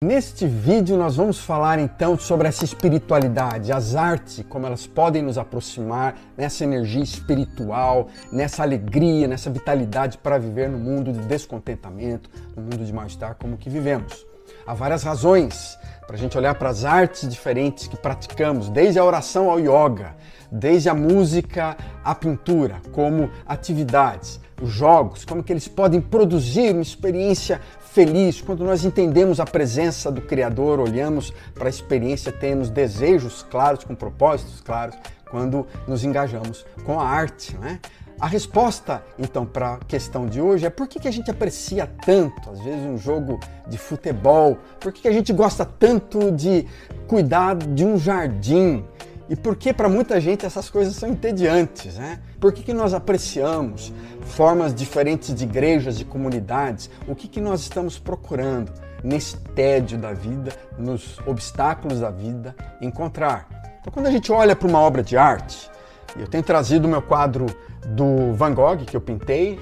Neste vídeo nós vamos falar então sobre essa espiritualidade, as artes, como elas podem nos aproximar nessa energia espiritual, nessa alegria, nessa vitalidade para viver no mundo de descontentamento, no mundo de mal-estar como que vivemos. Há várias razões para a gente olhar para as artes diferentes que praticamos, desde a oração ao yoga, desde a música à pintura, como atividades, os jogos, como que eles podem produzir uma experiência feliz. Quando nós entendemos a presença do Criador, olhamos para a experiência, temos desejos claros, com propósitos claros, quando nos engajamos com a arte, né? A resposta, então, para a questão de hoje é por que a gente aprecia tanto, às vezes, um jogo de futebol, por que a gente gosta tanto de cuidar de um jardim, e por que para muita gente essas coisas são entediantes, né? Por que nós apreciamos formas diferentes de igrejas, de comunidades? O que nós estamos procurando nesse tédio da vida, nos obstáculos da vida, encontrar? Então, quando a gente olha para uma obra de arte, eu tenho trazido o meu quadro do Van Gogh, que eu pintei,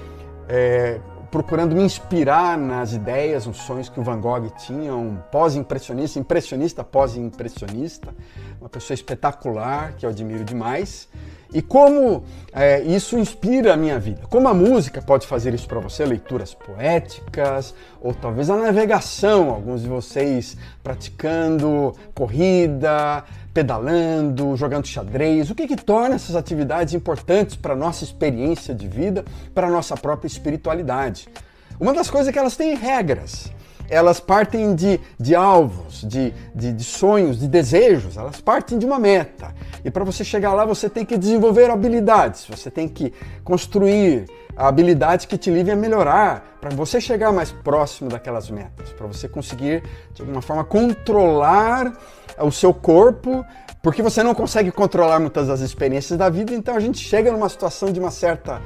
procurando me inspirar nas ideias, nos sonhos que o Van Gogh tinha, um pós-impressionista, impressionista pós-impressionista, uma pessoa espetacular, que eu admiro demais. E como isso inspira a minha vida. Como a música pode fazer isso para você, leituras poéticas, ou talvez a navegação, alguns de vocês praticando corrida, pedalando, jogando xadrez. O que torna essas atividades importantes para a nossa experiência de vida, para a nossa própria espiritualidade? Uma das coisas é que elas têm regras. Elas partem de alvos, de sonhos, de desejos, elas partem de uma meta. E para você chegar lá, você tem que desenvolver habilidades, você tem que construir habilidades que te levem a melhorar, para você chegar mais próximo daquelas metas, para você conseguir, de alguma forma, controlar o seu corpo, porque você não consegue controlar muitas das experiências da vida, então a gente chega numa situação de uma certa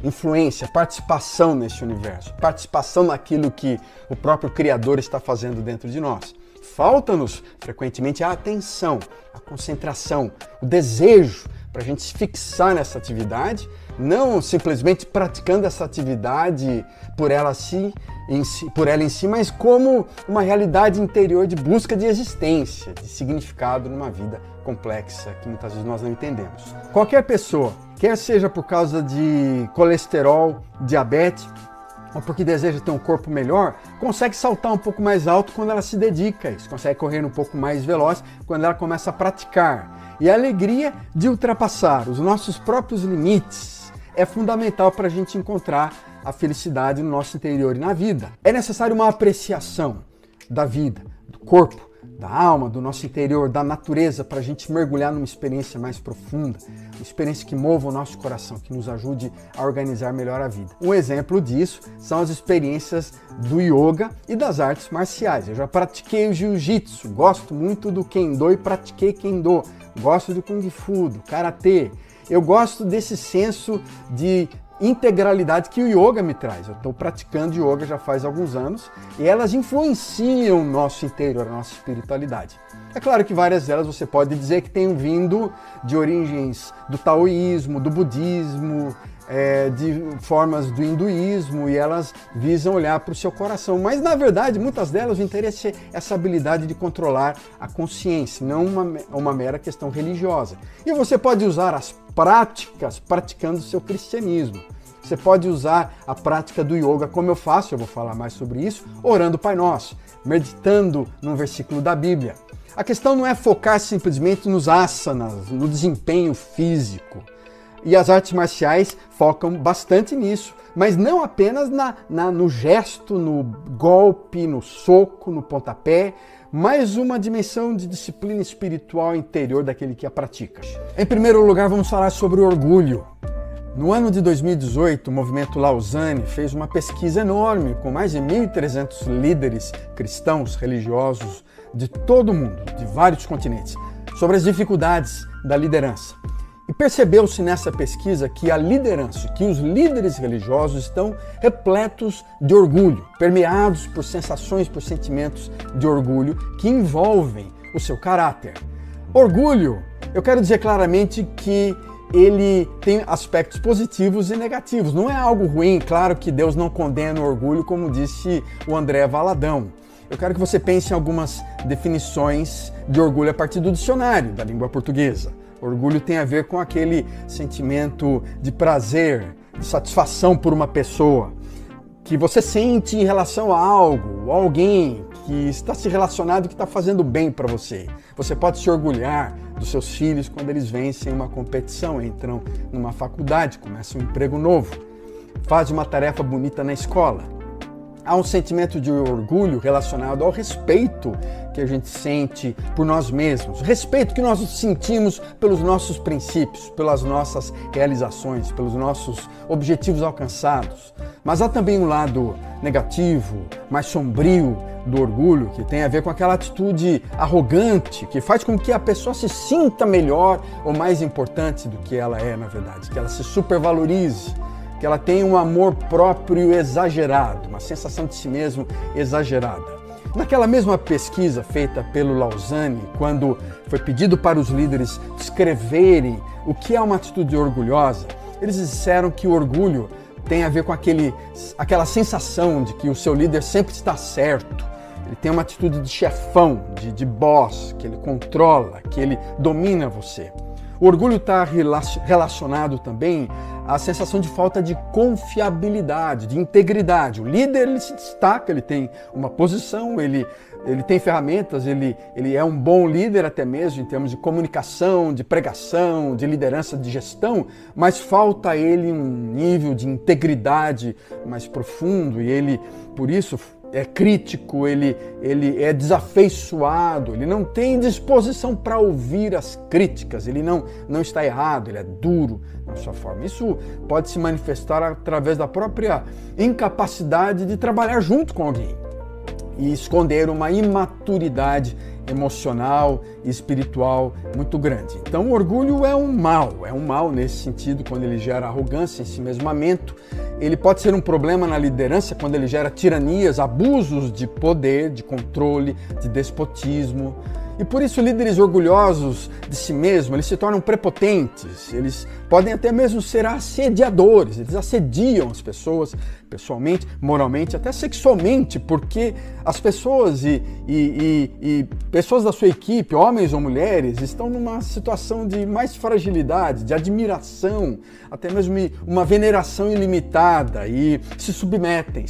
influência, participação nesse universo, participação naquilo que o próprio Criador está fazendo dentro de nós. Falta-nos, frequentemente, a atenção, a concentração, o desejo para a gente se fixar nessa atividade, não simplesmente praticando essa atividade por ela em si, mas como uma realidade interior de busca de existência, de significado numa vida complexa que muitas vezes nós não entendemos. Qualquer pessoa, quer seja por causa de colesterol, diabetes, ou porque deseja ter um corpo melhor, consegue saltar um pouco mais alto quando ela se dedica a isso, consegue correr um pouco mais veloz quando ela começa a praticar. E a alegria de ultrapassar os nossos próprios limites é fundamental para a gente encontrar a felicidade no nosso interior e na vida. É necessário uma apreciação da vida, do corpo, da alma, do nosso interior, da natureza, para a gente mergulhar numa experiência mais profunda, uma experiência que mova o nosso coração, que nos ajude a organizar melhor a vida. Um exemplo disso são as experiências do yoga e das artes marciais. Eu já pratiquei o jiu-jitsu, gosto muito do kendo e pratiquei kendo, gosto do kung fu, do karatê. Eu gosto desse senso de integralidade que o yoga me traz. Eu estou praticando yoga já faz alguns anos e elas influenciam o nosso interior, a nossa espiritualidade. É claro que várias delas você pode dizer que tenham vindo de origens do taoísmo, do budismo, de formas do hinduísmo, e elas visam olhar para o seu coração. Mas, na verdade, muitas delas o interesse é essa habilidade de controlar a consciência, não uma mera questão religiosa. E você pode usar as práticas praticando o seu cristianismo. Você pode usar a prática do yoga como eu faço, eu vou falar mais sobre isso, orando o Pai Nosso, meditando num versículo da Bíblia. A questão não é focar simplesmente nos asanas, no desempenho físico. E as artes marciais focam bastante nisso, mas não apenas no gesto, no golpe, no soco, no pontapé, mas uma dimensão de disciplina espiritual interior daquele que a pratica. Em primeiro lugar, vamos falar sobre o orgulho. No ano de 2018, o movimento Lausanne fez uma pesquisa enorme com mais de 1.300 líderes cristãos, religiosos de todo o mundo, de vários continentes, sobre as dificuldades da liderança. E percebeu-se nessa pesquisa que a liderança, que os líderes religiosos estão repletos de orgulho, permeados por sensações, por sentimentos de orgulho que envolvem o seu caráter. Orgulho, eu quero dizer claramente que ele tem aspectos positivos e negativos. Não é algo ruim, claro que Deus não condena o orgulho, como disse o André Valadão. eu quero que você pense em algumas definições de orgulho a partir do dicionário da língua portuguesa. Orgulho tem a ver com aquele sentimento de prazer, de satisfação por uma pessoa, que você sente em relação a algo, ou alguém que está se relacionado, que está fazendo bem para você. Você pode se orgulhar dos seus filhos quando eles vencem uma competição, entram numa faculdade, começam um emprego novo, fazem uma tarefa bonita na escola. Há um sentimento de orgulho relacionado ao respeito que a gente sente por nós mesmos, respeito que nós sentimos pelos nossos princípios, pelas nossas realizações, pelos nossos objetivos alcançados. Mas há também um lado negativo, mais sombrio do orgulho, que tem a ver com aquela atitude arrogante, que faz com que a pessoa se sinta melhor ou mais importante do que ela é, na verdade, que ela se supervalorize, que ela tenha um amor próprio exagerado, uma sensação de si mesmo exagerada. Naquela mesma pesquisa feita pelo Lausanne, quando foi pedido para os líderes descreverem o que é uma atitude orgulhosa, eles disseram que o orgulho tem a ver com aquela sensação de que o seu líder sempre está certo. Ele tem uma atitude de chefão, de boss, que ele controla, que ele domina você. O orgulho está relacionado também à sensação de falta de confiabilidade, de integridade. O líder ele se destaca, ele tem uma posição, ele tem ferramentas, ele é um bom líder até mesmo em termos de comunicação, de pregação, de liderança, de gestão, mas falta a ele um nível de integridade mais profundo e ele, por isso, é crítico, ele é desafeiçoado, ele não tem disposição para ouvir as críticas, ele não está errado, ele é duro na sua forma. Isso pode se manifestar através da própria incapacidade de trabalhar junto com alguém e esconder uma imaturidade emocional e espiritual muito grande. Então o orgulho é um mal nesse sentido, quando ele gera arrogância, ensimesmamento. Ele pode ser um problema na liderança quando ele gera tiranias, abusos de poder, de controle, de despotismo. E por isso líderes orgulhosos de si mesmos, eles se tornam prepotentes, eles podem até mesmo ser assediadores, eles assediam as pessoas pessoalmente, moralmente, até sexualmente, porque as pessoas e pessoas da sua equipe, homens ou mulheres, estão numa situação de mais fragilidade, de admiração, até mesmo uma veneração ilimitada e se submetem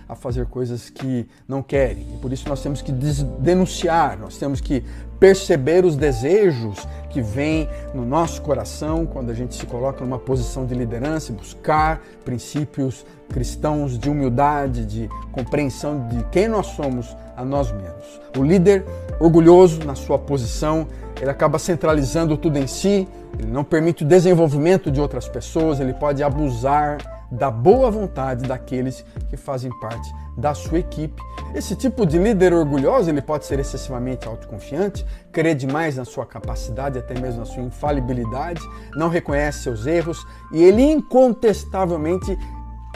a fazer coisas que não querem. E por isso nós temos que denunciar, nós temos que perceber os desejos que vêm no nosso coração quando a gente se coloca numa posição de liderança e buscar princípios cristãos de humildade, de compreensão de quem nós somos a nós mesmos. O líder orgulhoso na sua posição, ele acaba centralizando tudo em si, ele não permite o desenvolvimento de outras pessoas, ele pode abusar da boa vontade daqueles que fazem parte da sua equipe. Esse tipo de líder orgulhoso, ele pode ser excessivamente autoconfiante, crer demais na sua capacidade, até mesmo na sua infalibilidade, não reconhece seus erros e ele incontestavelmente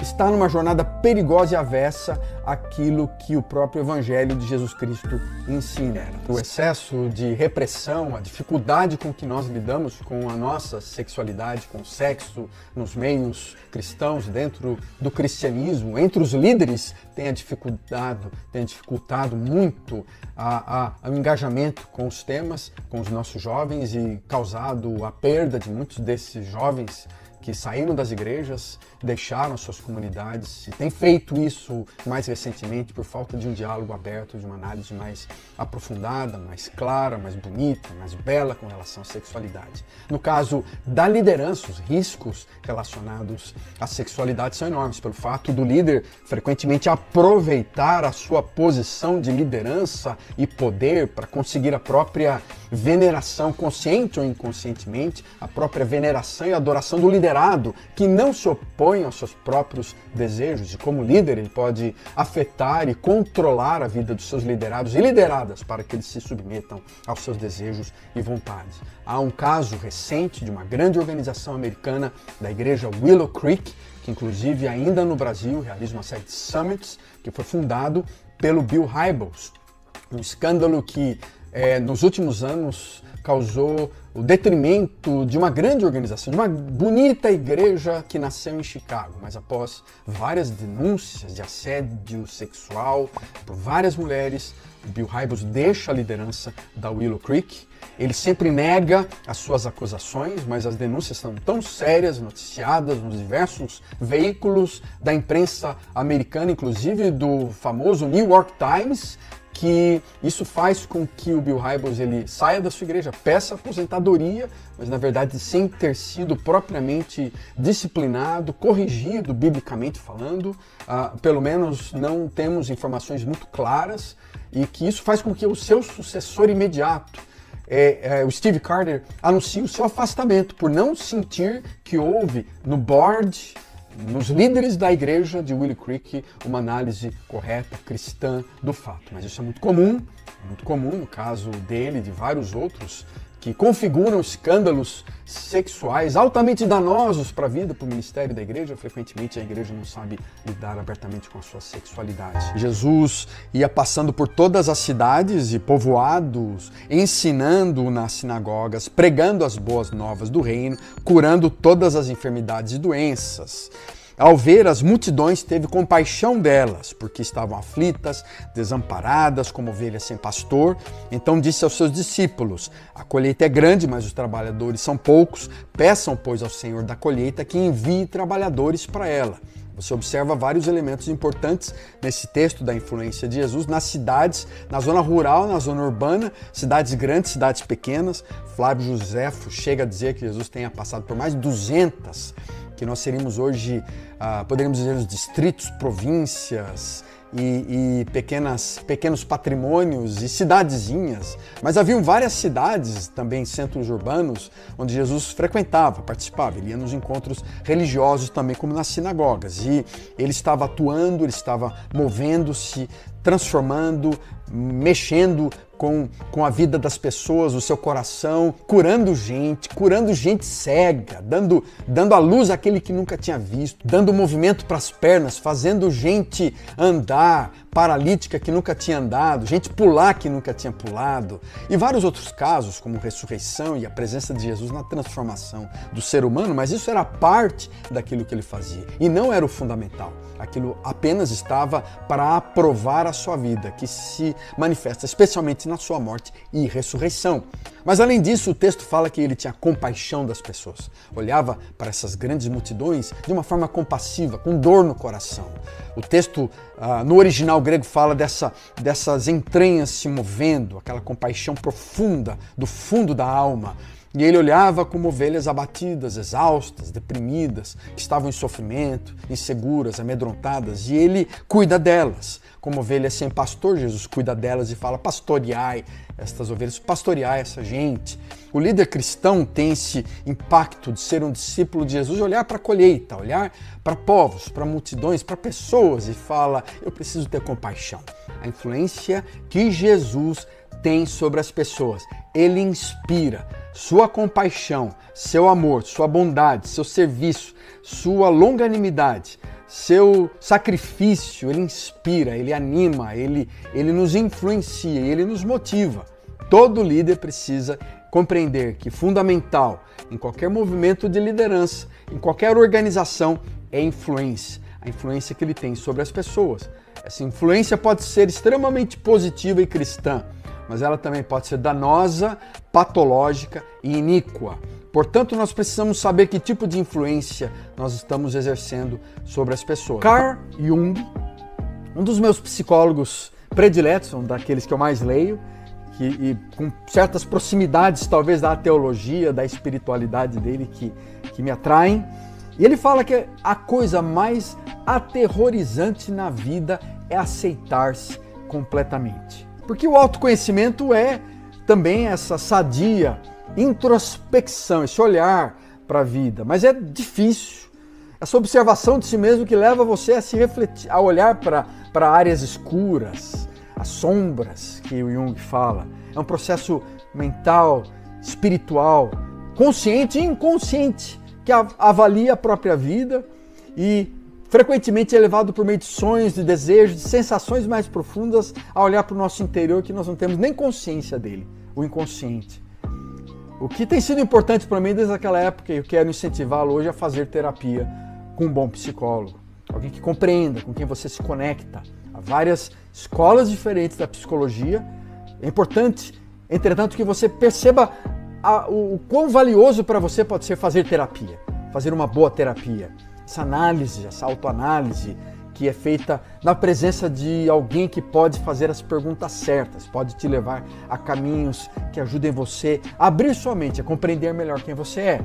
está numa jornada perigosa e avessa àquilo que o próprio Evangelho de Jesus Cristo ensina. O excesso de repressão, a dificuldade com que nós lidamos com a nossa sexualidade, com o sexo nos meios cristãos, dentro do cristianismo, entre os líderes, tem dificultado muito o engajamento com os temas, com os nossos jovens e causado a perda de muitos desses jovens que saíram das igrejas, deixaram suas comunidades e têm feito isso mais recentemente por falta de um diálogo aberto, de uma análise mais aprofundada, mais clara, mais bonita, mais bela com relação à sexualidade. No caso da liderança, os riscos relacionados à sexualidade são enormes, pelo fato do líder frequentemente aproveitar a sua posição de liderança e poder para conseguir a própria veneração, consciente ou inconscientemente, a própria veneração e adoração do liderado, que não se opõe aos seus próprios desejos. E como líder, ele pode afetar e controlar a vida dos seus liderados e lideradas para que eles se submetam aos seus desejos e vontades. Há um caso recente de uma grande organização americana da igreja Willow Creek, que inclusive ainda no Brasil realiza uma série de summits, que foi fundado pelo Bill Hybels. Um escândalo que nos últimos anos causou o detrimento de uma grande organização, de uma bonita igreja que nasceu em Chicago, mas após várias denúncias de assédio sexual por várias mulheres, o Bill Hybels deixa a liderança da Willow Creek. Ele sempre nega as suas acusações, mas as denúncias são tão sérias, noticiadas nos diversos veículos da imprensa americana, inclusive do famoso New York Times, que isso faz com que o Bill Hybels ele saia da sua igreja, peça aposentadoria, mas na verdade sem ter sido propriamente disciplinado, corrigido biblicamente falando. Pelo menos não temos informações muito claras, e que isso faz com que o seu sucessor imediato, o Steve Carter, anuncie o seu afastamento por não sentir que houve no board, nos líderes da igreja de Willow Creek, uma análise correta, cristã do fato. Mas isso é muito comum no caso dele e de vários outros que configuram escândalos sexuais altamente danosos para a vida, para o ministério da igreja. Frequentemente a igreja não sabe lidar abertamente com a sua sexualidade. Jesus ia passando por todas as cidades e povoados, ensinando nas sinagogas, pregando as boas novas do reino, curando todas as enfermidades e doenças. Ao ver as multidões, teve compaixão delas, porque estavam aflitas, desamparadas, como ovelhas sem pastor. Então disse aos seus discípulos: a colheita é grande, mas os trabalhadores são poucos. Peçam, pois, ao Senhor da colheita que envie trabalhadores para ela. Você observa vários elementos importantes nesse texto da influência de Jesus nas cidades, na zona rural, na zona urbana, cidades grandes, cidades pequenas. Flávio Josefo chega a dizer que Jesus tenha passado por mais de 200, que nós seríamos hoje, poderíamos dizer, os distritos, províncias e pequenos patrimônios e cidadezinhas. Mas haviam várias cidades, também centros urbanos, onde Jesus frequentava, participava. Ele ia nos encontros religiosos também, como nas sinagogas. E ele estava atuando, ele estava movendo-se, transformando, mexendo com a vida das pessoas, o seu coração, curando gente cega, dando à luz àquele que nunca tinha visto, dando movimento para as pernas, fazendo gente andar, paralítica que nunca tinha andado, gente pular que nunca tinha pulado, e vários outros casos, como ressurreição e a presença de Jesus na transformação do ser humano, mas isso era parte daquilo que ele fazia, e não era o fundamental. Aquilo apenas estava para aprovar a sua vida, que se manifesta especialmente na sua morte e ressurreição. Mas além disso, o texto fala que ele tinha compaixão das pessoas. Olhava para essas grandes multidões de uma forma compassiva, com dor no coração. O texto, no original grego, fala dessas entranhas se movendo, aquela compaixão profunda, do fundo da alma. E ele olhava como ovelhas abatidas, exaustas, deprimidas, que estavam em sofrimento, inseguras, amedrontadas, e ele cuida delas. Como ovelhas sem pastor, Jesus cuida delas e fala: pastoreai estas ovelhas, pastoreai essa gente. O líder cristão tem esse impacto de ser um discípulo de Jesus, olhar para a colheita, olhar para povos, para multidões, para pessoas e fala: eu preciso ter compaixão. A influência que Jesus tem sobre as pessoas, ele inspira. Sua compaixão, seu amor, sua bondade, seu serviço, sua longanimidade, seu sacrifício, ele inspira, ele anima, ele nos influencia, ele nos motiva. Todo líder precisa compreender que fundamental em qualquer movimento de liderança, em qualquer organização, é a influência que ele tem sobre as pessoas. Essa influência pode ser extremamente positiva e cristã, mas ela também pode ser danosa, patológica e iníqua. Portanto, nós precisamos saber que tipo de influência nós estamos exercendo sobre as pessoas. Carl Jung, um dos meus psicólogos prediletos, um daqueles que eu mais leio, e com certas proximidades talvez da teologia, da espiritualidade dele que me atraem, e ele fala que a coisa mais aterrorizante na vida é aceitar-se completamente. Porque o autoconhecimento é também essa sadia introspecção, esse olhar para a vida. Mas é difícil. Essa observação de si mesmo que leva você a se refletir, a olhar para áreas escuras, as sombras que o Jung fala. É um processo mental, espiritual, consciente e inconsciente, que avalia a própria vida e frequentemente é levado por meio de sonhos, de desejos, de sensações mais profundas a olhar para o nosso interior que nós não temos nem consciência dele, o inconsciente. O que tem sido importante para mim desde aquela época, e eu quero incentivá-lo hoje a fazer terapia com um bom psicólogo. Alguém que compreenda, com quem você se conecta. Há várias escolas diferentes da psicologia. É importante, entretanto, que você perceba o quão valioso para você pode ser fazer terapia, fazer uma boa terapia. Essa análise, essa autoanálise que é feita na presença de alguém que pode fazer as perguntas certas, pode te levar a caminhos que ajudem você a abrir sua mente, a compreender melhor quem você é.